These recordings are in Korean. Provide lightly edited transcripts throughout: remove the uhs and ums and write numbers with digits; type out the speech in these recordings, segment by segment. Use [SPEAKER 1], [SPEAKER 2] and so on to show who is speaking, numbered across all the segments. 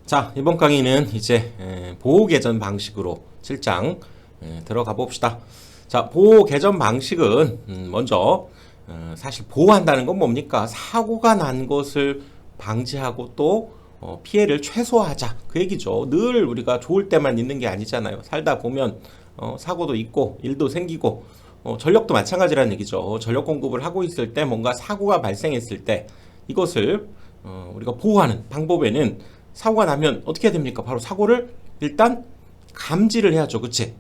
[SPEAKER 1] 자, 이번 강의는 이제 보호 개전 방식으로 7장 들어가 봅시다. 자, 보호 개전 방식은 먼저 사실 보호한다는 건 뭡니까? 사고가 난 것을 방지하고 또 피해를 최소화하자, 그 얘기죠. 늘 우리가 좋을 때만 있는 게 아니잖아요. 살다 보면 사고도 있고 일도 생기고 전력도 마찬가지라는 얘기죠. 전력 공급을 하고 있을 때 뭔가 사고가 발생했을 때 이것을 우리가 보호하는 방법에는 사고가 나면 어떻게 해야 됩니까? 바로 사고를 일단 감지를 해야죠. 그치?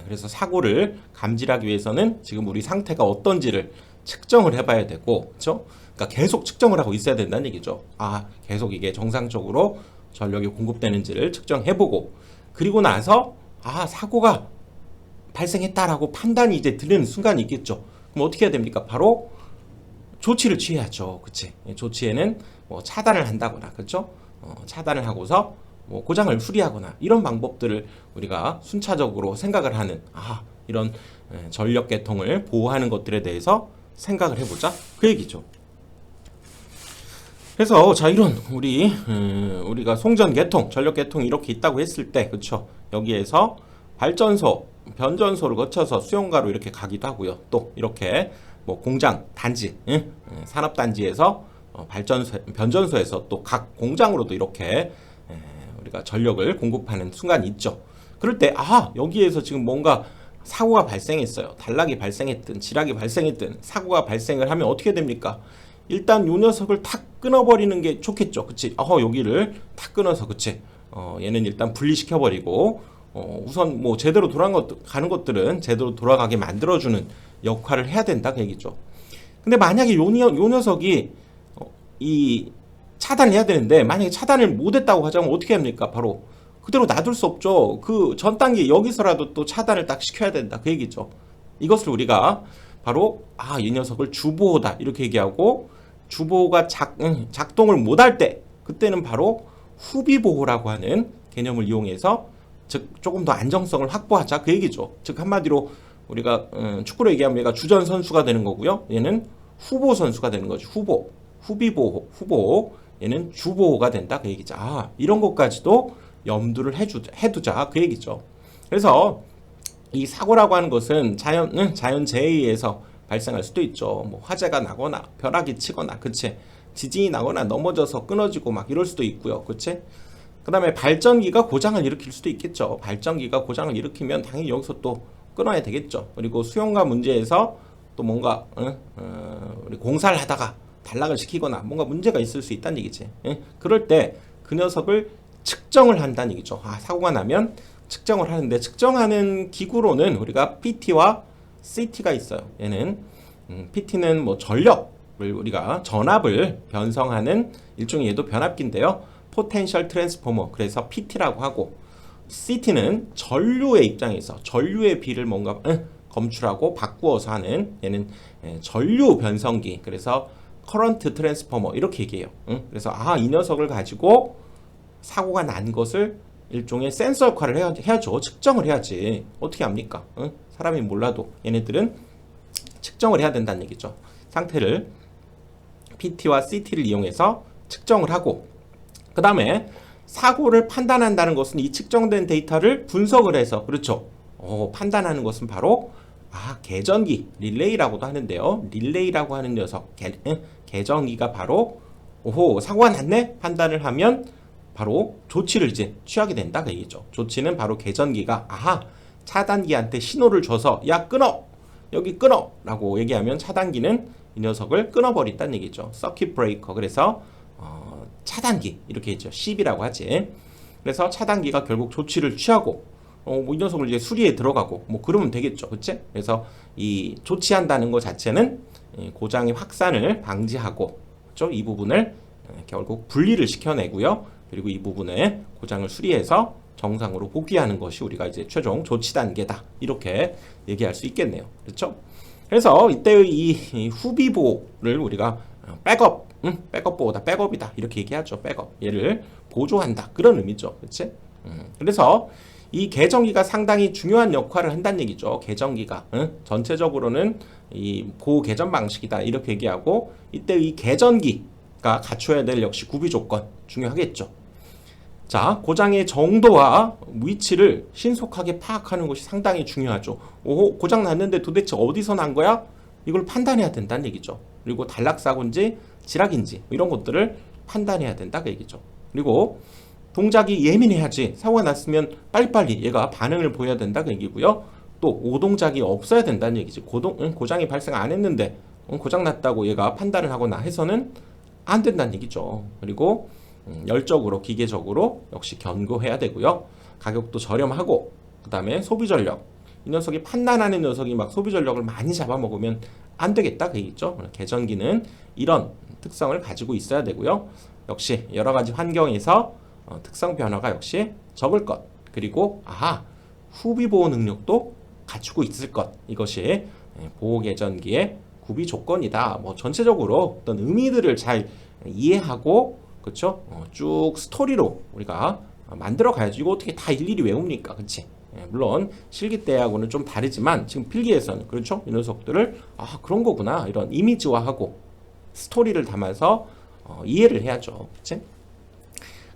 [SPEAKER 1] 그래서 사고를 감지하기 위해서는 지금 우리 상태가 어떤지를 측정을 해봐야 되고, 그쵸? 그러니까 계속 측정을 하고 있어야 된다는 얘기죠. 계속 이게 정상적으로 전력이 공급되는지를 측정해보고, 그리고 나서 사고가 발생했다라고 판단이 이제 드는 순간이 있겠죠. 그럼 어떻게 해야 됩니까? 바로 조치를 취해야죠. 그치? 조치에는 뭐 차단을 한다거나, 그렇죠? 차단을 하고서 뭐 고장을 수리하거나 이런 방법들을 우리가 순차적으로 생각을 하는 이런 전력 계통을 보호하는 것들에 대해서 생각을 해보자, 그 얘기죠. 그래서 자, 이런 우리가 송전 계통, 전력 계통이 이렇게 있다고 했을 때, 그렇죠? 여기에서 발전소, 변전소를 거쳐서 수용가로 이렇게 가기도 하고요. 또 이렇게 뭐 공장, 단지, 산업 단지에서 변전소에서 또 각 공장으로도 이렇게 우리가 전력을 공급하는 순간이 있죠. 그럴 때 여기에서 지금 뭔가 사고가 발생했어요. 단락이 발생했든 지락이 발생했든 사고가 발생을 하면 어떻게 됩니까? 일단 요 녀석을 탁 끊어버리는 게 좋겠죠. 그치? 여기를 탁 끊어서, 그치? 얘는 일단 분리시켜버리고 우선 뭐 제대로 가는 것들은 제대로 돌아가게 만들어주는 역할을 해야 된다, 그 얘기죠. 근데 만약에 요 녀석이 이 차단을 해야 되는데 만약에 차단을 못했다고 하자면 어떻게 합니까? 바로 그대로 놔둘 수 없죠. 그 전 단계 여기서라도 또 차단을 딱 시켜야 된다, 그 얘기죠. 이것을 우리가 바로 이 녀석을 주보호다 이렇게 얘기하고, 주보호가 작동을 못할 때 그때는 바로 후비보호라고 하는 개념을 이용해서 즉 조금 더 안정성을 확보하자, 그 얘기죠. 즉 한마디로 우리가 축구로 얘기하면 얘가 주전 선수가 되는 거고요. 얘는 후보 선수가 되는 거죠. 후보, 얘는 주보호가 된다, 그 얘기죠. 이런 것까지도 염두를 해두자, 그 얘기죠. 그래서 이 사고라고 하는 것은 자연재해에 의해서 발생할 수도 있죠. 뭐 화재가 나거나 벼락이 치거나, 그치? 지진이 나거나 넘어져서 끊어지고 막 이럴 수도 있고요, 그치? 그 다음에 발전기가 고장을 일으킬 수도 있겠죠. 발전기가 고장을 일으키면 당연히 여기서 또 끊어야 되겠죠. 그리고 수용가 문제에서 또 뭔가 우리 공사를 하다가 단락을 시키거나 뭔가 문제가 있을 수 있다는 얘기지. 그럴 때 그 녀석을 측정을 한다는 얘기죠. 사고가 나면 측정을 하는데, 측정하는 기구로는 우리가 PT와 CT가 있어요. 얘는 PT는 뭐 전력을 우리가 전압을 변성하는 일종의 얘도 변압기인데요. 포텐셜 트랜스포머, 그래서 PT라고 하고, CT는 전류의 입장에서 전류의 비를 뭔가 검출하고 바꾸어서 하는, 얘는 전류 변성기, 그래서 커런트 트랜스포머 이렇게 얘기해요. 그래서 이 녀석을 가지고 사고가 난 것을 일종의 센서 역할을 해야죠. 측정을 해야지. 어떻게 합니까? 사람이 몰라도 얘네들은 측정을 해야 된다는 얘기죠. 상태를 PT와 CT를 이용해서 측정을 하고, 그 다음에 사고를 판단한다는 것은 이 측정된 데이터를 분석을 해서, 그렇죠? 판단하는 것은 바로 계전기, 릴레이라고도 하는데요. 릴레이라고 하는 녀석, 계전기가 바로 사고가 났네? 판단을 하면 바로 조치를 이제 취하게 된다, 그 얘기죠. 조치는 바로 계전기가 차단기한테 신호를 줘서 야 끊어! 여기 끊어! 라고 얘기하면 차단기는 이 녀석을 끊어버린다는 얘기죠. 서킷 브레이커, 그래서 차단기 이렇게 했죠. CB라고 하지. 그래서 차단기가 결국 조치를 취하고 이 녀석을 이제 수리에 들어가고 뭐 그러면 되겠죠. 그치? 그래서 이 조치한다는 것 자체는 고장의 확산을 방지하고, 그렇죠? 이 부분을 결국 분리를 시켜내고요. 그리고 이 부분에 고장을 수리해서 정상으로 복귀하는 것이 우리가 이제 최종 조치 단계다, 이렇게 얘기할 수 있겠네요. 그렇죠? 그래서 이때의 이 후비보호를 우리가 백업 보호다, 백업이다 이렇게 얘기하죠. 백업, 얘를 보조한다, 그런 의미죠. 그렇지? 그래서 이 계전기가 상당히 중요한 역할을 한다는 얘기죠. 계전기가 전체적으로는 이 고계전 방식이다 이렇게 얘기하고, 이때 이 계전기가 갖춰야 될 역시 구비 조건 중요하겠죠. 자, 고장의 정도와 위치를 신속하게 파악하는 것이 상당히 중요하죠. 오, 고장 났는데 도대체 어디서 난 거야? 이걸 판단해야 된다는 얘기죠. 그리고 단락사고인지 지락인지 이런 것들을 판단해야 된다 그 얘기죠. 그리고 동작이 예민해야지 사고가 났으면 빨리빨리 얘가 반응을 보여야 된다 그 얘기고요. 또 오동작이 없어야 된다는 얘기지. 고장이 발생 안 했는데 고장 났다고 얘가 판단을 하거나 해서는 안 된다는 얘기죠. 그리고 열적으로 기계적으로 역시 견고해야 되고요. 가격도 저렴하고 그 다음에 소비 전력, 이 녀석이 판단하는 녀석이 막 소비 전력을 많이 잡아먹으면 안 되겠다 그 얘기죠. 개전기는 이런 특성을 가지고 있어야 되고요. 역시 여러 가지 환경에서 특성 변화가 역시 적을 것, 그리고 후비 보호 능력도 갖추고 있을 것, 이것이 보호 개전기의 구비 조건이다. 뭐 전체적으로 어떤 의미들을 잘 이해하고, 그렇죠? 쭉 스토리로 우리가 만들어 가야지. 이거 어떻게 다 일일이 외웁니까? 그렇지? 물론 실기 때하고는 좀 다르지만 지금 필기에서는, 그렇죠? 이 녀석들을 그런 거구나, 이런 이미지화하고 스토리를 담아서 이해를 해야죠. 그렇지?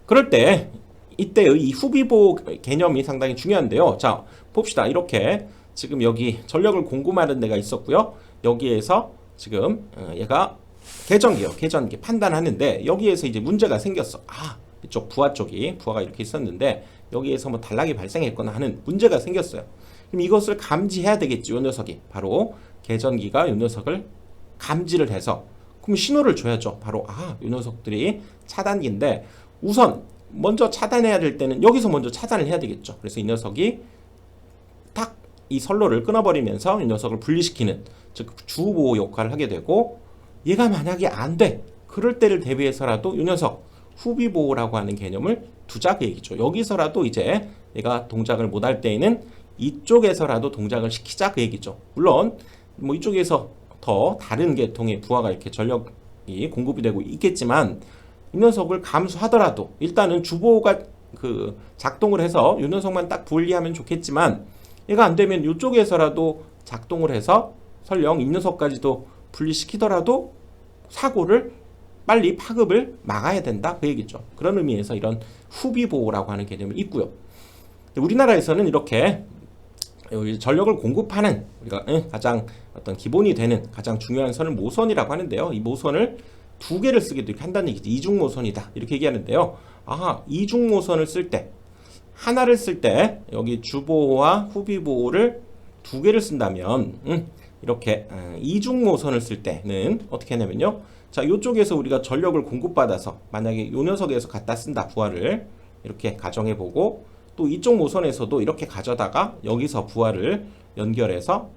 [SPEAKER 1] 그럴 때 이때의 이 후비보 개념이 상당히 중요한데요. 자, 봅시다. 이렇게 지금 여기 전력을 공급하는 데가 있었고요. 여기에서 지금 얘가 개전기 판단하는데 여기에서 이제 문제가 생겼어. 이쪽 부하가 이렇게 있었는데 여기에서 뭐 단락이 발생했거나 하는 문제가 생겼어요. 그럼 이것을 감지해야 되겠지. 이 녀석이 바로 개전기가 이 녀석을 감지를 해서 그럼 신호를 줘야죠. 바로 이 녀석들이 차단기인데 우선 먼저 차단해야 될 때는 여기서 먼저 차단을 해야 되겠죠. 그래서 이 녀석이 딱 이 선로를 끊어버리면서 이 녀석을 분리시키는, 즉 주보호 역할을 하게 되고, 얘가 만약에 안 돼, 그럴 때를 대비해서라도 이 녀석 후비보호라고 하는 개념을 두자 그 얘기죠. 여기서라도 이제 얘가 동작을 못할 때에는 이쪽에서라도 동작을 시키자 그 얘기죠. 물론 뭐 이쪽에서 더 다른 계통의 부하가 이렇게 전력이 공급이 되고 있겠지만 이 녀석을 감수하더라도 일단은 주보호가 작동을 해서 이 녀석만 딱 분리하면 좋겠지만, 얘가 안 되면 이쪽에서라도 작동을 해서 설령 이 녀석까지도 분리시키더라도 사고를 빨리 파급을 막아야 된다 그 얘기죠. 그런 의미에서 이런 후비보호라고 하는 개념이 있고요. 우리나라에서는 이렇게 전력을 공급하는 우리가 가장 어떤 기본이 되는 가장 중요한 선을 모선이라고 하는데요. 이 모선을 두 개를 쓰기도 이렇게 한다는 얘기죠. 이중 모선이다 이렇게 얘기하는데요. 이중 모선을 쓸 때, 하나를 쓸 때 여기 주보호와 후비보호를 두 개를 쓴다면 이렇게 이중 모선을 쓸 때는 어떻게 하냐면요. 자, 이쪽에서 우리가 전력을 공급받아서 만약에 이 녀석에서 갖다 쓴다, 부하를 이렇게 가정해보고, 또 이쪽 모선에서도 이렇게 가져다가 여기서 부하를 연결해서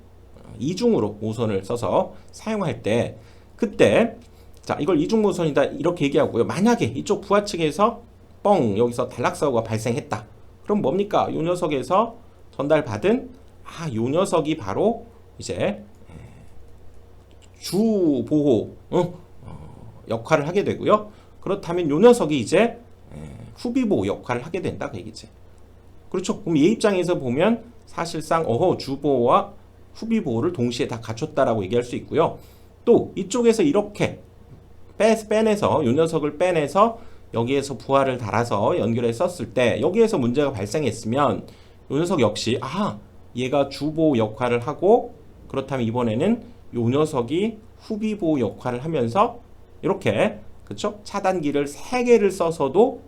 [SPEAKER 1] 이중으로 모선을 써서 사용할 때, 그때 자, 이걸 이중 모선이다 이렇게 얘기하고요. 만약에 이쪽 부하 측에서 여기서 단락사고가 발생했다. 그럼 뭡니까? 이 녀석에서 전달받은 이 녀석이 바로 이제 주보호 역할을 하게 되고요. 그렇다면 이 녀석이 이제 후비보호 역할을 하게 된다 그 얘기지. 그렇죠? 그럼 얘 입장에서 보면 사실상 주보호와 후비보호를 동시에 다 갖췄다라고 얘기할 수 있고요. 또 이쪽에서 이렇게 빼내서 이 녀석을 빼내서 여기에서 부하를 달아서 연결해 썼을 때 여기에서 문제가 발생했으면 이 녀석 역시 얘가 주보호 역할을 하고, 그렇다면 이번에는 이 녀석이 후비보호 역할을 하면서 이렇게, 그렇죠? 차단기를 3개를 써서도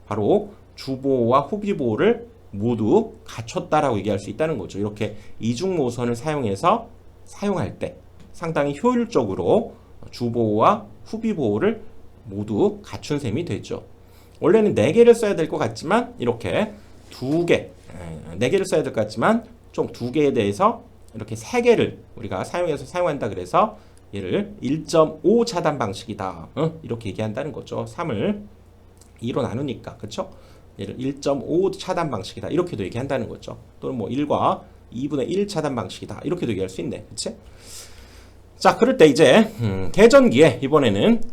[SPEAKER 1] 바로 주보호와 후비보호를 모두 갖췄다라고 얘기할 수 있다는 거죠. 이렇게 이중 모선을 사용해서 사용할 때 상당히 효율적으로 주보호와 후비보호를 모두 갖춘 셈이 되죠. 원래는 4개를 써야 될 것 같지만 이렇게 4개를 써야 될 것 같지만 좀 2개에 대해서 이렇게 3개를 우리가 사용한다 그래서 얘를 1.5 차단 방식이다. 이렇게 얘기한다는 거죠. 3을 2로 나누니까, 그렇죠? 얘를 1.5 차단 방식이다. 이렇게도 얘기한다는 거죠. 또는 뭐 1과 2분의 1 차단 방식이다. 이렇게도 얘기할 수 있네. 그치? 자, 그럴 때 이제 개전기에 이번에는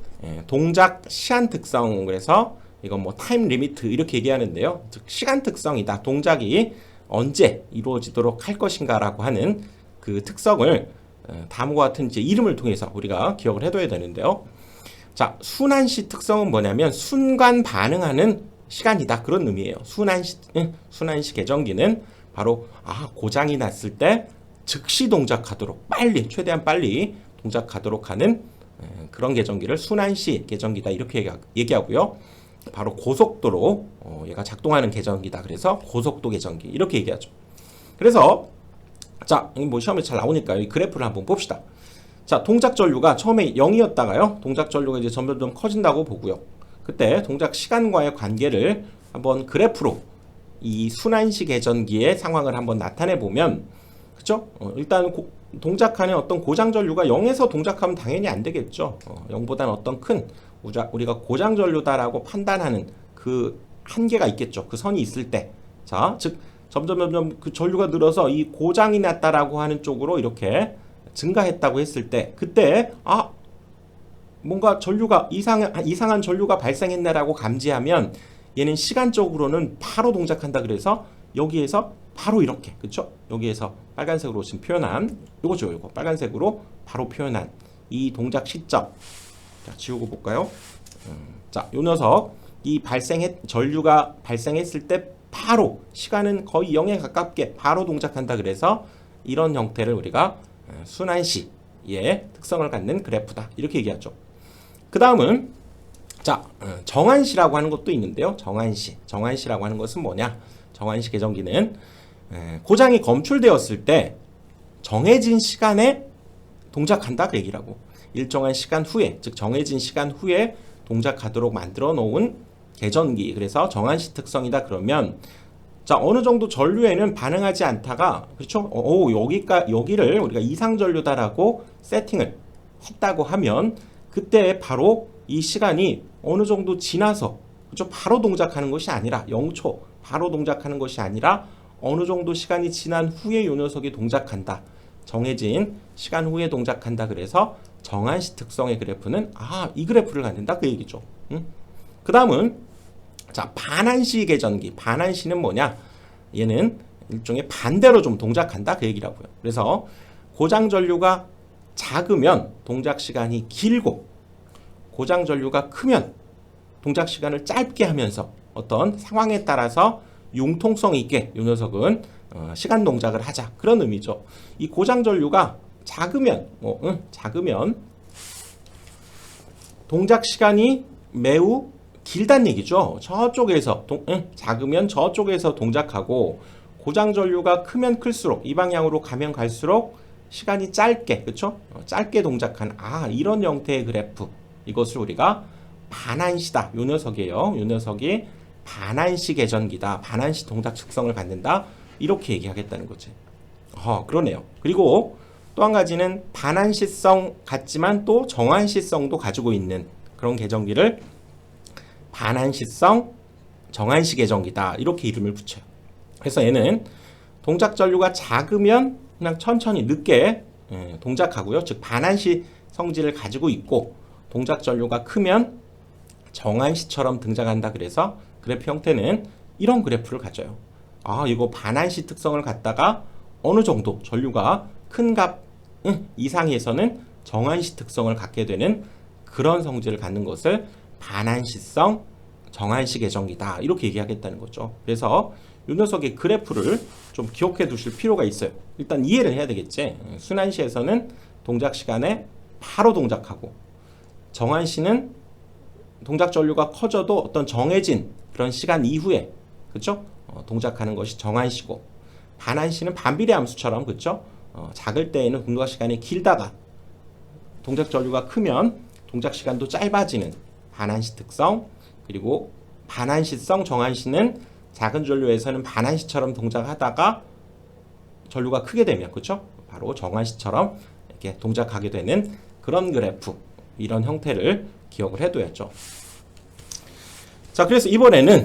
[SPEAKER 1] 동작 시한 특성, 그래서 이건 뭐 타임 리미트 이렇게 얘기하는데요. 즉 시간 특성이다. 동작이 언제 이루어지도록 할 것인가라고 하는 그 특성을 다음과 같은 이제 이름을 통해서 우리가 기억을 해둬야 되는데요. 자, 순환시 특성은 뭐냐면 순간 반응하는 시간이다 그런 의미예요. 순환시 계정기는 바로 고장이 났을 때 즉시 동작하도록 빨리 최대한 빨리 동작하도록 하는 그런 계정기를 순환시 계정기다 이렇게 얘기하고요. 바로 고속도로 얘가 작동하는 계정기다. 그래서 고속도 계정기 이렇게 얘기하죠. 그래서 자, 뭐 시험에 잘 나오니까 이 그래프를 한번 봅시다. 자, 동작 전류가 처음에 0이었다가요. 동작 전류가 이제 점점 커진다고 보고요. 그때 동작 시간과의 관계를 한번 그래프로 이 순환시 계전기의 상황을 한번 나타내 보면, 그죠? 일단 동작하는 어떤 고장 전류가 0에서 동작하면 당연히 안 되겠죠. 0보다는 어떤 큰 우리가 고장 전류다라고 판단하는 그 한계가 있겠죠. 그 선이 있을 때. 자, 즉 점점 그 전류가 늘어서 이 고장이 났다라고 하는 쪽으로 이렇게 증가했다고 했을 때, 그때 뭔가 전류가 이상한 전류가 발생했네라고 감지하면 얘는 시간적으로는 바로 동작한다. 그래서 여기에서 바로 이렇게, 그쵸? 여기에서 빨간색으로 지금 표현한 요거죠. 요거 빨간색으로 바로 표현한 이 동작 시점. 자, 지우고 볼까요? 자, 요 녀석 이 전류가 발생했을 때 바로 시간은 거의 0에 가깝게 바로 동작한다. 그래서 이런 형태를 우리가 순환시의 특성을 갖는 그래프다 이렇게 얘기하죠. 그 다음은 자, 정환시라고 하는 것도 있는데요. 정환시라고 하는 것은 뭐냐? 정환시 계정기는 고장이 검출되었을 때 정해진 시간에 동작한다 그 얘기라고. 일정한 시간 후에, 즉 정해진 시간 후에 동작하도록 만들어 놓은 계전기. 그래서 정환시 특성이다 그러면, 자, 어느 정도 전류에는 반응하지 않다가, 그렇죠? 여기를 우리가 이상 전류다라고 세팅을 했다고 하면 그때 바로 이 시간이 어느 정도 지나서, 그렇죠? 바로 동작하는 것이 아니라 0초 바로 동작하는 것이 아니라 어느 정도 시간이 지난 후에 이 녀석이 동작한다. 정해진 시간 후에 동작한다. 그래서 정환시 특성의 그래프는 이 그래프를 갖는다 그 얘기죠. 그 다음은 자, 반환시 계전기. 반환시는 뭐냐? 얘는 일종의 반대로 좀 동작한다 그 얘기라고요. 그래서 고장 전류가 작으면 동작 시간이 길고, 고장 전류가 크면 동작 시간을 짧게 하면서 어떤 상황에 따라서 융통성 있게 이 녀석은 시간 동작을 하자 그런 의미죠. 이 고장 전류가 작으면 작으면 동작 시간이 매우 길다는 얘기죠. 저쪽에서 작으면 저쪽에서 동작하고, 고장 전류가 크면 클수록 이 방향으로 가면 갈수록 시간이 짧게, 그렇죠? 짧게 동작한 이런 형태의 그래프. 이것을 우리가 반환시다. 요 녀석이에요. 요 녀석이 반환시 계전기다. 반환시 동작 특성을 갖는다. 이렇게 얘기하겠다는 거지. 그러네요. 그리고 또 한 가지는 반환시성 같지만 또 정환시성도 가지고 있는 그런 계전기를 반환시성 정환시 계전기다. 이렇게 이름을 붙여요. 그래서 얘는 동작 전류가 작으면 그냥 천천히 늦게 동작하고요. 즉 반환시 성질을 가지고 있고, 동작 전류가 크면 정환시처럼 등장한다. 그래서 그래프 형태는 이런 그래프를 가져요. 이거 반환시 특성을 갖다가 어느 정도 전류가 큰 값 이상에서는 정환시 특성을 갖게 되는 그런 성질을 갖는 것을 반환시성 정환시 계전기다 이렇게 얘기하겠다는 거죠. 그래서 이 녀석의 그래프를 좀 기억해 두실 필요가 있어요. 일단 이해를 해야 되겠지. 순환시에서는 동작 시간에 바로 동작하고, 정환시는 동작 전류가 커져도 어떤 정해진 그런 시간 이후에, 그렇죠? 동작하는 것이 정환시고, 반환시는 반비례 함수처럼, 그렇죠? 작을 때에는 동작 시간이 길다가 동작 전류가 크면 동작 시간도 짧아지는 반환시 특성. 그리고 반환시성 정환시는 작은 전류에서는 반환시처럼 동작하다가 전류가 크게 되면, 그렇죠? 바로 정환시처럼 이렇게 동작하게 되는 그런 그래프. 이런 형태를 기억을 해둬야죠. 자, 그래서 이번에는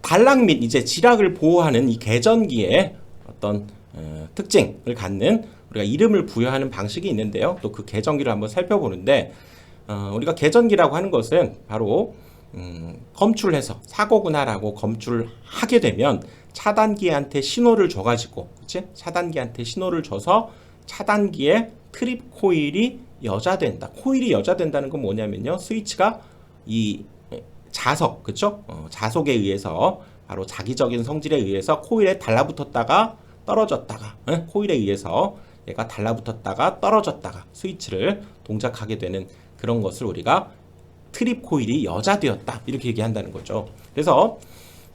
[SPEAKER 1] 단락 및 이제 지락을 보호하는 이 계전기의 어떤 특징을 갖는 우리가 이름을 부여하는 방식이 있는데요. 또 그 계전기를 한번 살펴보는데, 우리가 계전기라고 하는 것은 바로 검출해서 사고구나라고 검출을 하게 되면 차단기한테 신호를 줘가지고, 그치? 차단기한테 신호를 줘서 차단기의 트립 코일이 여자된다. 코일이 여자된다는 건 뭐냐면요, 스위치가 이 자석, 그쵸? 자속에 의해서 바로 자기적인 성질에 의해서 코일에 달라붙었다가 떨어졌다가 코일에 의해서 얘가 달라붙었다가 떨어졌다가 스위치를 동작하게 되는 그런 것을 우리가 트립 코일이 여자되었다 이렇게 얘기한다는 거죠. 그래서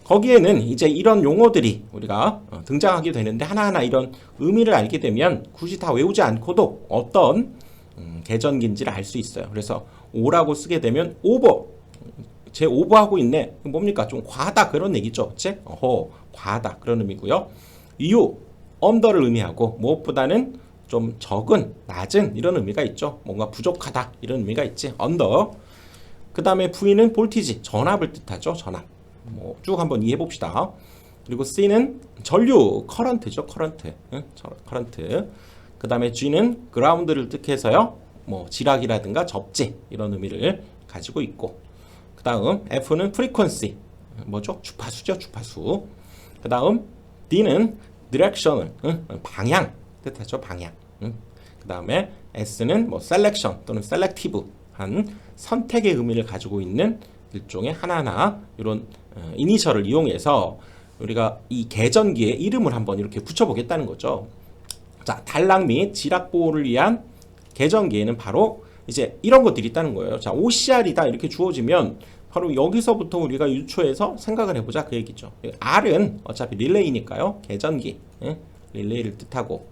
[SPEAKER 1] 거기에는 이제 이런 용어들이 우리가 등장하게 되는데 하나하나 이런 의미를 알게 되면 굳이 다 외우지 않고도 어떤 계전기인지를 알 수 있어요. 그래서 오라고 쓰게 되면 오버, 제 오버하고 있네. 뭡니까? 좀 과하다 그런 얘기죠. 그치? 과하다 그런 의미고요. 유, 언더를 의미하고 무엇보다는 좀 적은, 낮은 이런 의미가 있죠. 뭔가 부족하다 이런 의미가 있지. 언더. 그 다음에 V는 볼티지, 전압을 뜻하죠. 전압. 뭐 쭉 한번 이해해 봅시다. 그리고 C는 전류, 커런트죠. 커런트. 커런트. 그 다음에 G는 그라운드를 뜻해서요. 뭐 지락이라든가 접지 이런 의미를 가지고 있고. 그 다음 F는 프리퀀시, 뭐죠? 주파수죠. 주파수. 그 다음 D는 디렉션을, 방향 뜻하죠. 방향. 그 다음에 S는 뭐 셀렉션 또는 셀렉티브한 선택의 의미를 가지고 있는 일종의 하나하나 이런 이니셜을 이용해서 우리가 이 계전기의 이름을 한번 이렇게 붙여보겠다는 거죠. 자, 단락 및 지락 보호를 위한 계전기에는 바로 이제 이런 것들이 있다는 거예요. 자, OCR이다 이렇게 주어지면 바로 여기서부터 우리가 유추해서 생각을 해보자 그 얘기죠. R은 어차피 릴레이니까요. 계전기, 릴레이를 뜻하고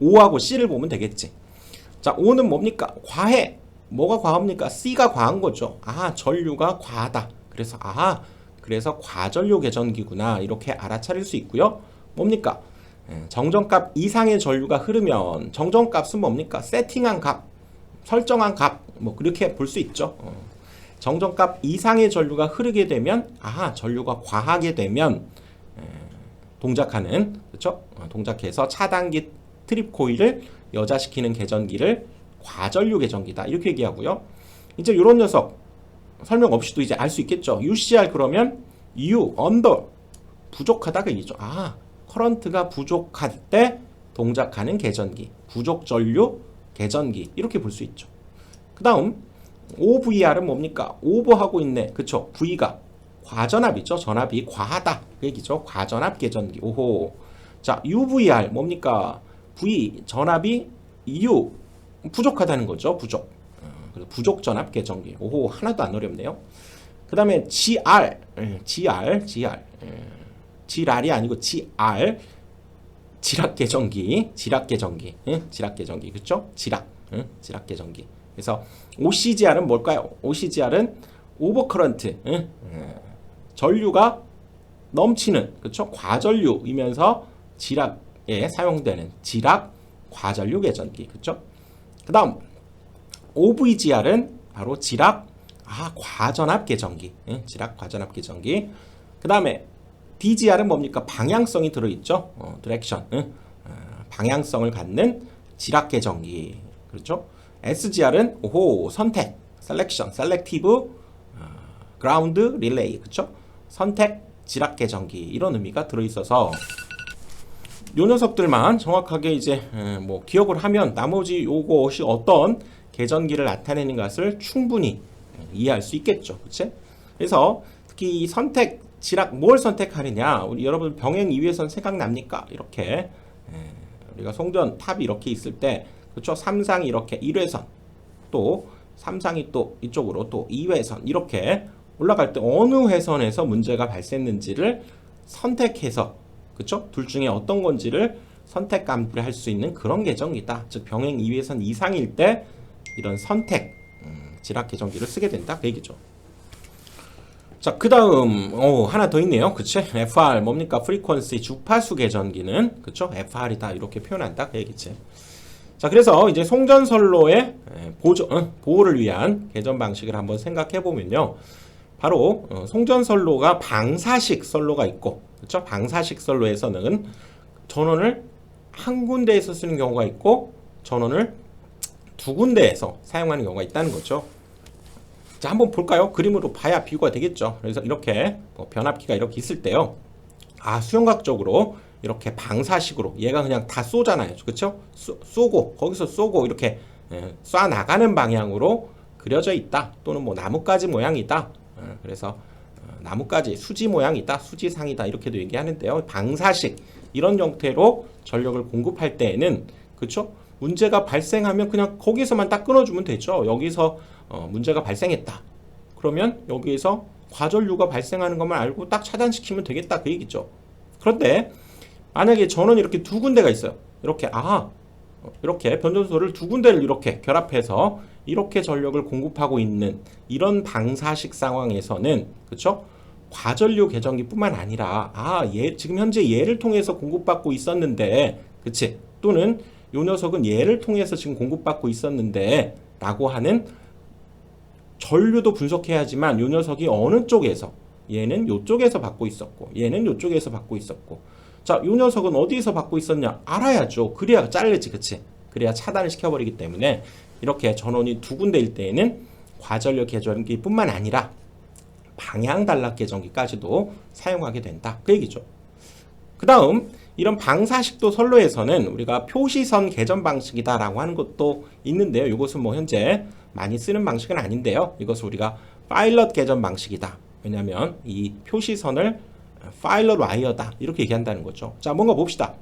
[SPEAKER 1] O하고 C를 보면 되겠지. 자, O는 뭡니까? 과해. 뭐가 과합니까? C가 과한 거죠. 아, 전류가 과하다. 그래서 과전류 계전기구나 이렇게 알아차릴 수 있고요. 뭡니까? 정정값 이상의 전류가 흐르면 정정값은 뭡니까? 세팅한 값, 설정한 값, 뭐 그렇게 볼 수 있죠. 정정값 이상의 전류가 흐르게 되면 전류가 과하게 되면 동작하는, 그렇죠? 동작해서 차단기 트립 코일을 여자시키는 계전기를 과전류 계전기다 이렇게 얘기하고요. 이제 이런 녀석 설명 없이도 이제 알 수 있겠죠. UCR 그러면 U, 언더, 부족하다 그 얘기죠. 커런트가 부족할 때 동작하는 계전기, 부족 전류 계전기 이렇게 볼 수 있죠. 그 다음 OVR은 뭡니까? 오버하고 있네. 그쵸? V가 과전압이죠. 전압이 과하다 그 얘기죠. 과전압 계전기. 오호. 자, UVR 뭡니까? V 전압이 U 부족하다는 거죠. 부족 전압 계전기. 오호, 하나도 안 어렵네요. 그 다음에 GR, GR이 아니고 GR, 지락 계전기, 그렇죠? 지락 계전기. 그래서 OCGR은 뭘까요? OCGR은 오버커런트, 전류가 넘치는, 그렇죠? 과전류이면서 지락에 사용되는 지락 과전류 계전기, 그렇죠? 그 다음 OVGR은 바로 지락 과전압 계전기, 지락 과전압 계전기. 그 다음에 DGR은 뭡니까? 방향성이 들어있죠. 디렉션, 방향성을 갖는 지락 계전기, 그렇죠? SGR은 선택, 셀렉션, 셀렉티브, 그라운드, 릴레이, 그렇죠? 선택, 지락 계전기 이런 의미가 들어있어서 요 녀석들만 정확하게 이제 뭐 기억을 하면 나머지 요것이 어떤 계전기를 나타내는 것을 충분히 이해할 수 있겠죠. 그치? 그래서 특히 이 선택, 지락 뭘 선택하느냐, 우리 여러분 병행 2회선 생각납니까? 이렇게 우리가 송전 탑이 이렇게 있을 때, 그렇죠? 3상이 이렇게 1회선, 또 3상이 또 이쪽으로 또 2회선 이렇게 올라갈 때 어느 회선에서 문제가 발생했는지를 선택해서, 그렇죠? 둘 중에 어떤 건지를 선택 감지를 할 수 있는 그런 계전기다. 즉 병행 2회선 이상일 때 이런 선택 지락 계전기를 쓰게 된다 그 얘기죠. 자, 그 다음 하나 더 있네요. 그치? FR 뭡니까? 프리퀀시 주파수 계전기는, 그쵸? FR이다 이렇게 표현한다 그 얘기지. 자, 그래서 이제 송전선로의 보호를 위한 계전 방식을 한번 생각해 보면요. 바로 송전선로가 방사식 선로가 있고, 그쵸? 방사식 선로에서는 전원을 한 군데에서 쓰는 경우가 있고 전원을 두 군데에서 사용하는 경우가 있다는 거죠. 자, 한번 볼까요? 그림으로 봐야 비교가 되겠죠. 그래서 이렇게 변압기가 이렇게 있을 때요. 수형각적으로 이렇게 방사식으로 얘가 그냥 다 쏘잖아요. 그렇죠? 쏘고 거기서 쏘고 이렇게 쏴 나가는 방향으로 그려져 있다. 또는 뭐 나뭇가지 모양이다. 그래서 나뭇가지 수지 모양이다, 수지상이다 이렇게도 얘기하는데요. 방사식 이런 형태로 전력을 공급할 때에는 그쵸? 문제가 발생하면 그냥 거기서만 딱 끊어주면 되죠. 여기서 문제가 발생했다. 그러면 여기에서 과전류가 발생하는 것만 알고 딱 차단시키면 되겠다 그 얘기죠. 그런데 만약에 전원이 이렇게 두 군데가 있어요. 이렇게 변전소를 두 군데를 이렇게 결합해서 이렇게 전력을 공급하고 있는 이런 방사식 상황에서는 그쵸? 과전류 계전기뿐만 아니라 지금 현재 얘를 통해서 공급받고 있었는데 그치? 또는 요 녀석은 얘를 통해서 지금 공급받고 있었는데 라고 하는 전류도 분석해야지만 요 녀석이 어느 쪽에서 얘는 요쪽에서 받고 있었고 얘는 요쪽에서 받고 있었고 자, 요 녀석은 어디서 받고 있었냐 알아야죠. 그래야 잘르지 그치? 그래야 차단을 시켜버리기 때문에 이렇게 전원이 두 군데일 때에는 과전력 계전기뿐만 아니라 방향 단락 계전기까지도 사용하게 된다 그 얘기죠. 그 다음 이런 방사식도 선로에서는 우리가 표시선 계전 방식이다 라고 하는 것도 있는데요. 이것은 뭐 현재 많이 쓰는 방식은 아닌데요. 이것을 우리가 파일럿 계전 방식이다. 왜냐하면 이 표시선을 파일럿 와이어다 이렇게 얘기한다는 거죠. 자, 뭔가 봅시다.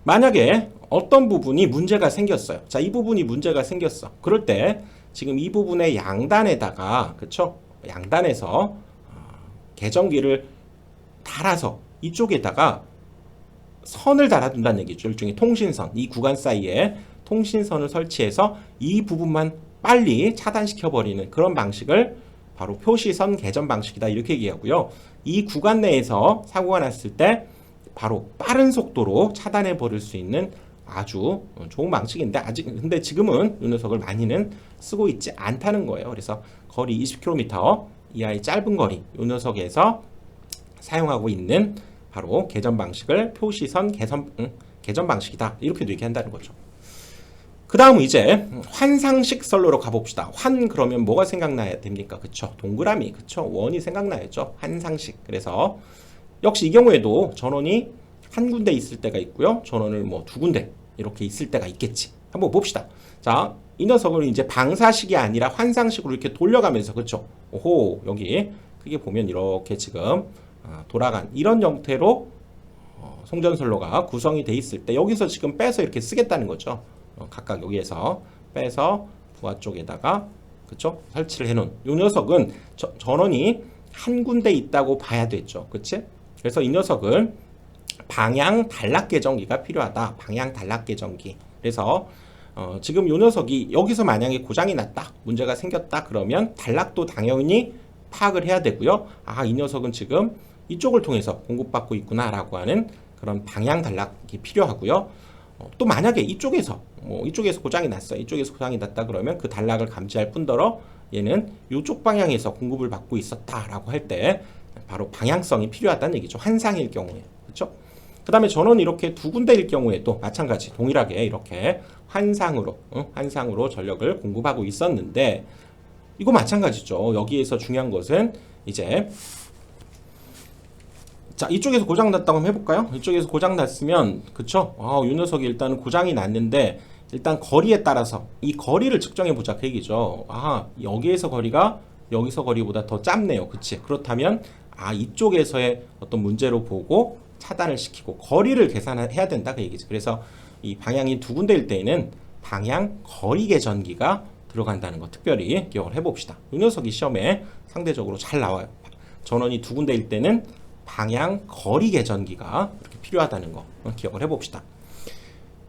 [SPEAKER 1] 만약에 어떤 부분이 문제가 생겼어요. 자, 이 부분이 문제가 생겼어. 그럴 때 지금 이 부분의 양단에다가 그쵸? 양단에서 계전기를 달아서 이쪽에다가 선을 달아둔다는 얘기죠. 일종의 통신선, 이 구간 사이에 통신선을 설치해서 이 부분만 빨리 차단시켜버리는 그런 방식을 바로 표시선 계전 방식이다 이렇게 얘기하고요. 이 구간 내에서 사고가 났을 때 바로 빠른 속도로 차단해 버릴 수 있는 아주 좋은 방식인데 근데 지금은 이 녀석을 많이는 쓰고 있지 않다는 거예요. 그래서 거리 20km 이하의 짧은 거리 이 녀석에서 사용하고 있는 바로 계전 방식을 표시선 계전 방식이다 이렇게도 얘기한다는 거죠. 그 다음은 이제 환상식 선로로 가봅시다. 그러면 뭐가 생각나야 됩니까? 그쵸? 동그라미, 그쵸? 원이 생각나야죠. 환상식. 그래서 역시 이 경우에도 전원이 한 군데 있을 때가 있고요. 전원을 뭐 두 군데 이렇게 있을 때가 있겠지. 한번 봅시다. 자, 이 녀석을 이제 방사식이 아니라 환상식으로 이렇게 돌려가면서 그쵸? 오호, 여기 크게 보면 이렇게 지금 돌아간 이런 형태로 송전선로가 구성이 돼 있을 때 여기서 지금 빼서 이렇게 쓰겠다는 거죠. 각각 여기에서 빼서 부하 쪽에다가 그쵸? 설치를 해놓은 이 녀석은 전원이 한 군데 있다고 봐야 되죠. 그치? 그래서 이 녀석은 방향 단락 계전기가 필요하다. 방향 단락 계전기. 그래서 지금 이 녀석이 여기서 만약에 고장이 났다. 문제가 생겼다. 그러면 단락도 당연히 파악을 해야 되고요. 이 녀석은 지금 이쪽을 통해서 공급받고 있구나 라고 하는 그런 방향 단락이 필요하고요. 또 만약에 이쪽에서 고장이 났어. 이쪽에서 고장이 났다 그러면 그 단락을 감지할 뿐더러 얘는 이쪽 방향에서 공급을 받고 있었다라고 할 때 바로 방향성이 필요하다는 얘기죠. 환상일 경우에. 그렇죠? 그 다음에 전원이 이렇게 두 군데일 경우에도 마찬가지 동일하게 이렇게 환상으로 전력을 공급하고 있었는데 이거 마찬가지죠. 여기에서 중요한 것은 이제 자, 이쪽에서 고장 났다고 한번 해볼까요? 이쪽에서 고장 났으면 그쵸? 이 녀석이 일단은 고장이 났는데 일단 거리에 따라서 이 거리를 측정해 보자 그 얘기죠. 여기에서 거리가 여기서 거리보다 더 짧네요. 그치? 그렇다면 이쪽에서의 어떤 문제로 보고 차단을 시키고 거리를 계산해야 된다 그 얘기죠. 그래서 이 방향이 두 군데일 때에는 방향 거리 계전기가 들어간다는 거 특별히 기억을 해봅시다. 이 녀석이 시험에 상대적으로 잘 나와요. 전원이 두 군데일 때는 방향 거리 계전기가 이렇게 필요하다는 거 기억을 해봅시다.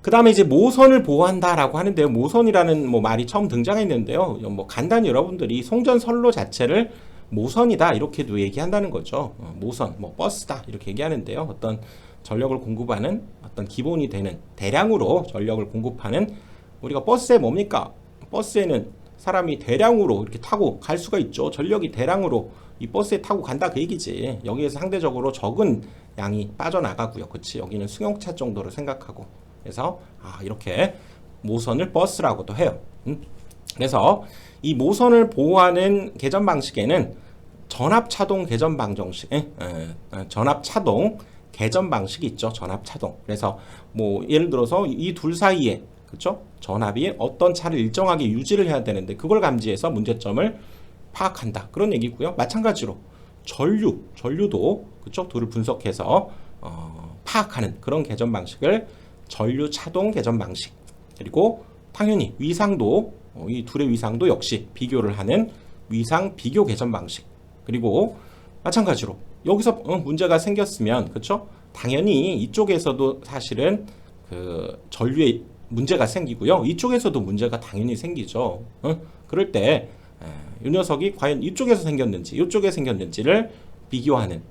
[SPEAKER 1] 그 다음에 이제 모선을 보호한다라고 하는데요. 모선이라는 말이 처음 등장했는데요. 간단히 여러분들이 송전선로 자체를 모선이다 이렇게도 얘기한다는 거죠. 모선, 버스다 이렇게 얘기하는데요. 어떤 전력을 공급하는 어떤 기본이 되는 대량으로 전력을 공급하는 우리가 버스에 뭡니까? 버스에는 사람이 대량으로 이렇게 타고 갈 수가 있죠. 전력이 대량으로 이 버스에 타고 간다 그 얘기지. 여기에서 상대적으로 적은 양이 빠져나가고요. 그치? 여기는 승용차 정도로 생각하고. 그래서 이렇게 모선을 버스라고도 해요. 그래서 이 모선을 보호하는 계전 방식에는 전압차동 계전 방정식, 전압차동 계전 방식이 있죠. 전압차동. 그래서 예를 들어서 이 둘 사이에 그쵸? 전압이 어떤 차를 일정하게 유지를 해야 되는데 그걸 감지해서 문제점을 파악한다. 그런 얘기고요. 마찬가지로 전류도 그쵸? 둘을 분석해서 파악하는 그런 개점 방식을 전류 차동 개점 방식. 그리고 당연히 위상도 이 둘의 위상도 역시 비교를 하는 위상 비교 개점 방식. 그리고 마찬가지로 여기서 문제가 생겼으면 그쵸? 당연히 이쪽에서도 사실은 그 전류에 문제가 생기고요. 이쪽에서도 문제가 당연히 생기죠. 그럴 때 이 녀석이 과연 이쪽에서 생겼는지 이쪽에 생겼는지를 비교하는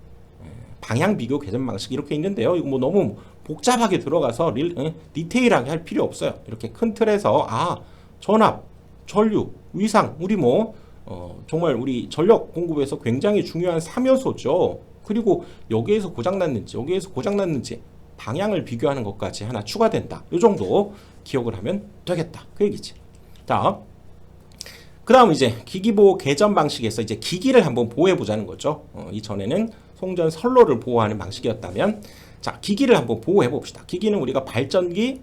[SPEAKER 1] 방향 비교 개점 방식 이렇게 있는데요. 이거 뭐 너무 복잡하게 들어가서 디테일하게 할 필요 없어요. 이렇게 큰 틀에서 전압, 전류, 위상 우리 정말 우리 전력 공급에서 굉장히 중요한 3요소죠. 그리고 여기에서 고장났는지 여기에서 고장났는지 방향을 비교하는 것까지 하나 추가된다. 이 정도 기억을 하면 되겠다. 그 얘기지. 자, 그 다음 이제 기기보호 개점 방식에서 이제 기기를 한번 보호해 보자는 거죠. 이전에는 송전 선로를 보호하는 방식이었다면 자, 기기를 한번 보호해 봅시다. 기기는 우리가 발전기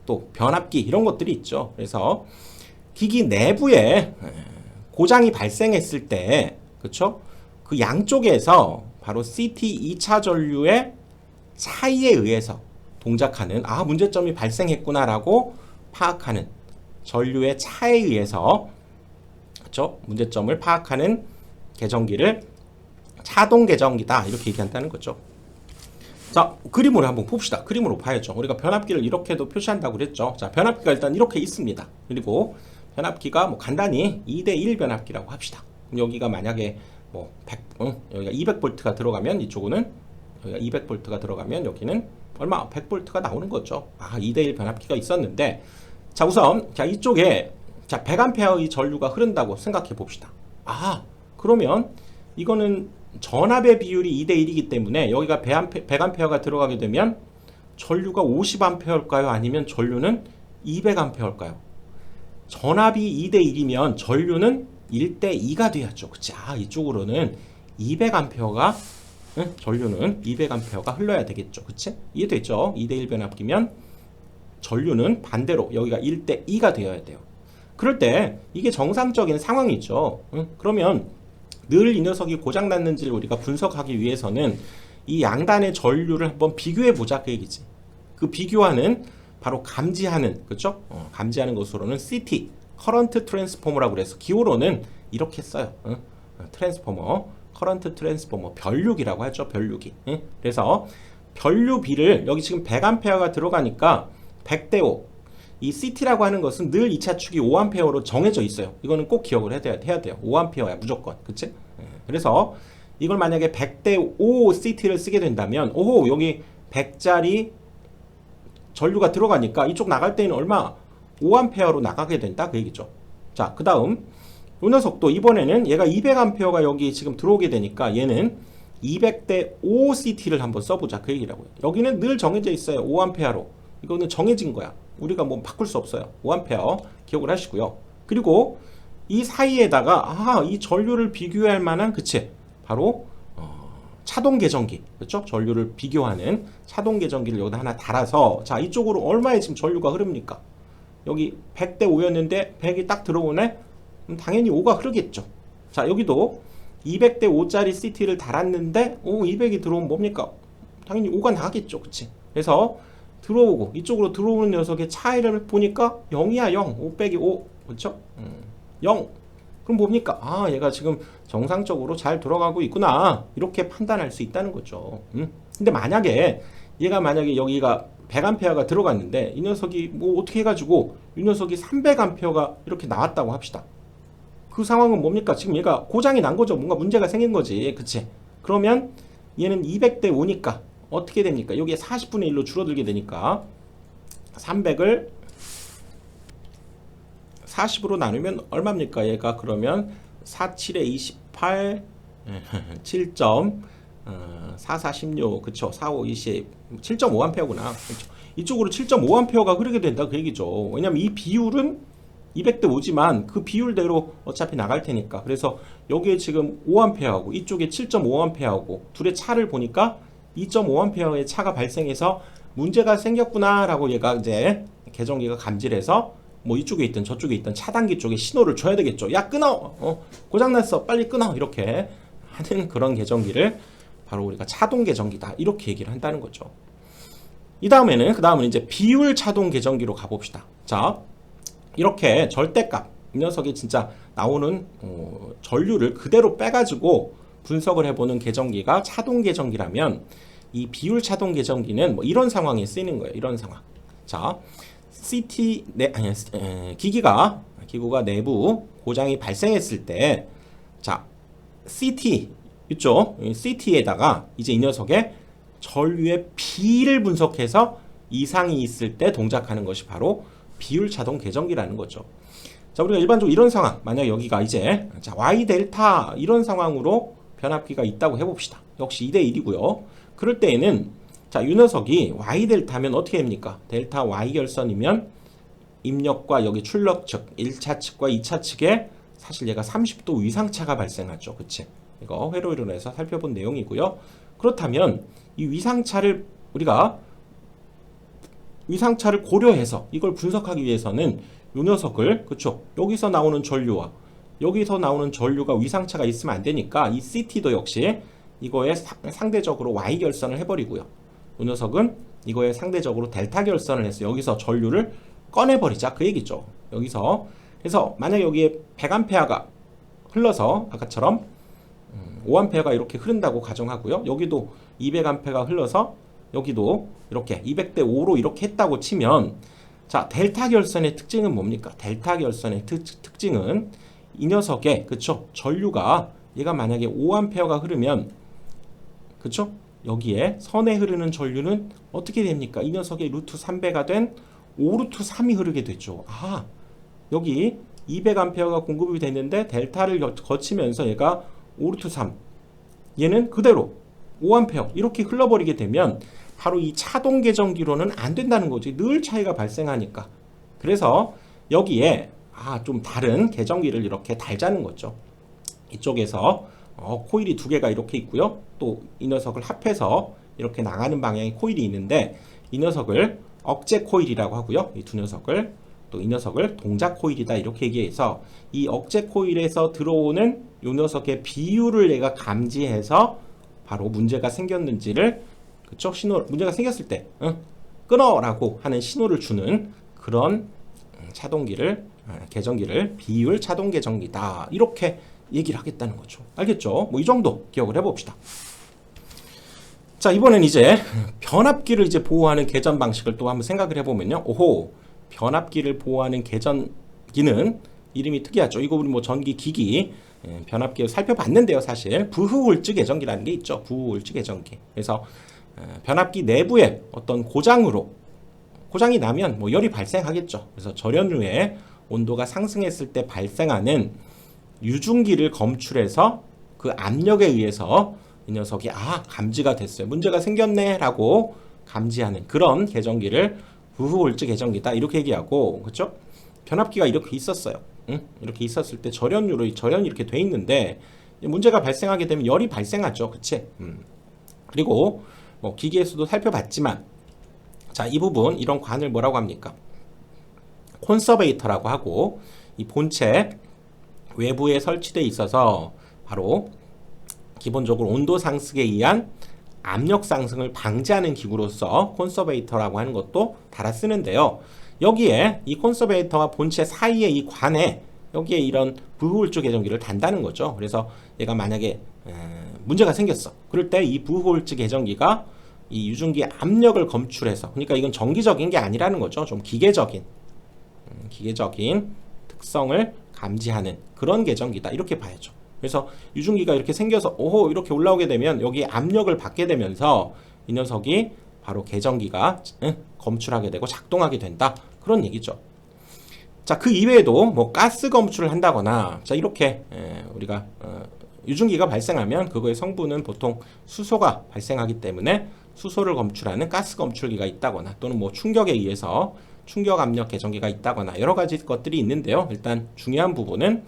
[SPEAKER 1] 또 변압기 이런 것들이 있죠. 그래서 기기 내부에 고장이 발생했을 때 그쵸? 그 양쪽에서 바로 CT 2차 전류의 차이에 의해서 동작하는 문제점이 발생했구나라고 파악하는 전류의 차이에 의해서 그쵸? 문제점을 파악하는 개정기를 차동 개정기다 이렇게 얘기한다는 거죠. 자, 그림으로 한번 봅시다. 그림으로 봐야죠. 우리가 변압기를 이렇게도 표시한다고 그랬죠. 자, 변압기가 일단 이렇게 있습니다. 그리고 변압기가 간단히 2대1 변압기라고 합시다. 여기가 만약에 여기가 200V가 들어가면 이쪽은 여기가 200V가 들어가면 여기는 얼마? 100V가 나오는 거죠. 2대1 변압기가 있었는데 자, 우선 이쪽에 100A의 전류가 흐른다고 생각해 봅시다. 그러면 이거는 전압의 비율이 2대1이기 때문에 여기가 100A가 들어가게 되면 전류가 50A일까요? 아니면 전류는 200A일까요? 전압이 2대1이면 전류는 1대2가 돼야죠. 그치? 이쪽으로는 200A가 전류는 200A가 흘러야 되겠죠. 그치? 이해됐죠? 2대1 변압기면 전류는 반대로 여기가 1대2가 되어야 돼요. 그럴 때 이게 정상적인 상황이죠. 그러면 늘 이 녀석이 고장났는지를 우리가 분석하기 위해서는 이 양단의 전류를 한번 비교해 보자 그 얘기지. 그 비교하는 바로 감지하는 그렇죠? 감지하는 것으로는 CT 커런트 트랜스포머라고 그래서 기호로는 이렇게 써요. 트랜스포머 커런트 트랜스포머 변류기라고 하죠. 변류기. 그래서 변류비를 여기 지금 100A가 들어가니까 100대5 이 CT라고 하는 것은 늘 2차 축이 5A로 정해져 있어요. 이거는 꼭 기억을 해야 돼요. 5A야 무조건. 그치? 그래서 이걸 만약에 100대5 CT를 쓰게 된다면 여기 100짜리 전류가 들어가니까 이쪽 나갈 때는 얼마? 5A로 나가게 된다 그 얘기죠. 자, 그 다음 이 녀석도 이번에는 얘가 200A가 여기 지금 들어오게 되니까 얘는 200대5 CT를 한번 써보자 그 얘기라고요. 여기는 늘 정해져 있어요. 5A로. 이거는 정해진 거야. 우리가 바꿀 수 없어요. 5A 기억을 하시고요. 그리고 이 사이에다가 이 전류를 비교할 만한 그치? 바로 차동 계정기 그렇죠? 전류를 비교하는 차동 계정기를 여기다 하나 달아서 자, 이쪽으로 얼마의 지금 전류가 흐릅니까? 여기 100대5였는데 100이 딱 들어오네? 당연히 5가 흐르겠죠. 자, 여기도 200대5짜리 CT를 달았는데 200이 들어오면 뭡니까? 당연히 5가 나가겠죠. 그치? 그래서 들어오고 이쪽으로 들어오는 녀석의 차이를 보니까 0이야 0. 5 빼기 5 그렇죠? 0. 그럼 뭡니까? 얘가 지금 정상적으로 잘 들어가고 있구나 이렇게 판단할 수 있다는 거죠. 근데 얘가 만약에 여기가 100A가 들어갔는데 이 녀석이 어떻게 해가지고 이 녀석이 300A가 이렇게 나왔다고 합시다. 그 상황은 뭡니까? 지금 얘가 고장이 난 거죠. 뭔가 문제가 생긴 거지. 그치? 그러면 얘는 200대5니까 어떻게 됩니까? 여기에 40분의 1로 줄어들게 되니까 300을 40으로 나누면 얼마입니까? 얘가 그러면 47에 28 7.4416 그쵸? 45 20 7.5A구나. 그쵸? 이쪽으로 7.5A가 흐르게 된다 그 얘기죠. 왜냐면 이 비율은 200대5지만 그 비율대로 어차피 나갈 테니까. 그래서 여기에 지금 5A하고 이쪽에 7.5A하고 둘의 차를 보니까 2.5A의 차가 발생해서 문제가 생겼구나 라고 얘가 이제 계정기가 감지를 해서 뭐 이쪽에 있든 저쪽에 있든 차단기 쪽에 신호를 줘야 되겠죠. 야 끊어, 고장났어, 빨리 끊어, 이렇게 하는 그런 계정기를 바로 우리가 차동 계정기다, 이렇게 얘기를 한다는 거죠. 그 다음은 이제 비율 차동 계정기로 가봅시다. 자, 이렇게 절대값, 이 녀석이 진짜 나오는 전류를 그대로 빼가지고 분석을 해보는 계정기가 차동 계정기라면, 이 비율 차동 계정기는 뭐 이런 상황에 쓰이는 거예요. 이런 상황. 자, 기구가 내부 고장이 발생했을 때, 자, CT 있죠? CT에다가 이제 이 녀석의 전류의 B를 분석해서 이상이 있을 때 동작하는 것이 바로 비율 차동 계정기라는 거죠. 자, 우리가 일반적으로 이런 상황, 만약 여기가 이제 자, Y 델타 이런 상황으로 변압기가 있다고 해봅시다. 역시 2대1이고요. 그럴 때에는 자, 이 녀석이 Y 델타면 어떻게 됩니까? 델타 Y 결선이면 입력과 여기 출력 측 1차 측과 2차 측에 사실 얘가 30도 위상차가 발생하죠. 그치? 이거 회로 이론에서 살펴본 내용이고요. 그렇다면 이 위상차를 고려해서 이걸 분석하기 위해서는 이 녀석을, 그쵸? 여기서 나오는 전류와 여기서 나오는 전류가 위상차가 있으면 안 되니까 이 CT도 역시 이거에 상대적으로 Y 결선을 해버리고요. 이 녀석은 이거에 상대적으로 델타 결선을 해서 여기서 전류를 꺼내버리자, 그 얘기죠. 여기서 그래서 만약 여기에 100A가 흘러서 아까처럼 5A가 이렇게 흐른다고 가정하고요. 여기도 200A가 흘러서 여기도 이렇게 200대 5로 이렇게 했다고 치면, 자, 델타 결선의 특징은 뭡니까? 델타 결선의 특징은 이 녀석의, 그쵸? 전류가 얘가 만약에 5A가 흐르면, 그쵸? 여기에 선에 흐르는 전류는 어떻게 됩니까? 이 녀석의 루트 3배가 된 5루트 3이 흐르게 되죠. 아, 여기 200A가 공급이 됐는데 델타를 거치면서 얘가 5루트 3, 얘는 그대로 5A 이렇게 흘러버리게 되면 바로 이 차동 계정기로는 안 된다는 거지. 늘 차이가 발생하니까. 그래서 여기에 좀 다른 계정기를 이렇게 달자는 거죠. 이쪽에서 코일이 두 개가 이렇게 있고요. 또 이 녀석을 합해서 이렇게 나가는 방향의 코일이 있는데, 이 녀석을 억제 코일이라고 하고요. 이 두 녀석을, 또 이 녀석을 동작 코일이다, 이렇게 얘기해서 이 억제 코일에서 들어오는 이 녀석의 비율을 얘가 감지해서 바로 문제가 생겼는지를, 그쵸? 문제가 생겼을 때 끊어라고 하는 신호를 주는 그런 계정기를 비율 차동 계정기다, 이렇게 얘기를 하겠다는 거죠. 알겠죠? 뭐 이 정도 기억을 해봅시다. 자, 이번엔 이제 변압기를 이제 보호하는 계전 방식을 또 한번 생각을 해보면요. 오호, 변압기를 보호하는 계전기는 이름이 특이하죠. 이거 우리 뭐 전기 기기 변압기를 살펴봤는데요. 사실 부후울즈 계전기라는 게 있죠. 부후울즈 계전기. 그래서 변압기 내부에 어떤 고장이 나면 뭐 열이 발생하겠죠. 그래서 절연류에 온도가 상승했을 때 발생하는 유중기를 검출해서 그 압력에 의해서 이 녀석이 감지가 됐어요, 문제가 생겼네 라고 감지하는 그런 계전기를 부후울즈 계전기다, 이렇게 얘기하고, 그렇죠? 변압기가 이렇게 있었어요. 이렇게 있었을 때 절연이 이렇게 돼 있는데 문제가 발생하게 되면 열이 발생하죠. 그치? 그리고 뭐 기계에서도 살펴봤지만, 자, 이 부분, 이런 관을 뭐라고 합니까? 콘서베이터라고 하고, 이 본체 외부에 설치되어 있어서 바로 기본적으로 온도 상승에 의한 압력 상승을 방지하는 기구로서 콘서베이터라고 하는 것도 달아 쓰는데요. 여기에 이 콘서베이터와 본체 사이에 이 관에 여기에 이런 부후울즈 계전기를 단다는 거죠. 그래서 얘가 만약에 문제가 생겼어. 그럴 때 이 부후울즈 계전기가 이 유중기 압력을 검출해서, 그러니까 이건 정기적인 게 아니라는 거죠. 좀 기계적인 특성을 감지하는 그런 계전기다, 이렇게 봐야죠. 그래서 유중기가 이렇게 생겨서 이렇게 올라오게 되면 여기 압력을 받게 되면서 이 녀석이 바로 계전기가 검출하게 되고 작동하게 된다, 그런 얘기죠. 자, 그 이외에도 뭐 가스 검출을 한다거나, 자, 이렇게 우리가 유중기가 발생하면 그거의 성분은 보통 수소가 발생하기 때문에 수소를 검출하는 가스 검출기가 있다거나, 또는 뭐 충격에 의해서 충격 압력 계전기가 있다거나, 여러 가지 것들이 있는데요. 일단 중요한 부분은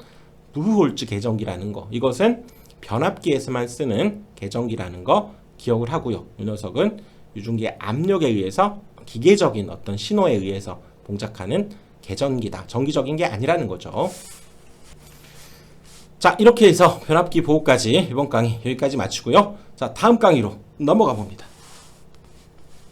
[SPEAKER 1] 부후울즈 계전기라는 거, 이것은 변압기에서만 쓰는 계전기라는 거 기억을 하고요. 이 녀석은 유중기의 압력에 의해서 기계적인 어떤 신호에 의해서 동작하는 계전기다. 정기적인 게 아니라는 거죠. 자, 이렇게 해서 변압기 보호까지 이번 강의 여기까지 마치고요. 자, 다음 강의로 넘어가 봅니다.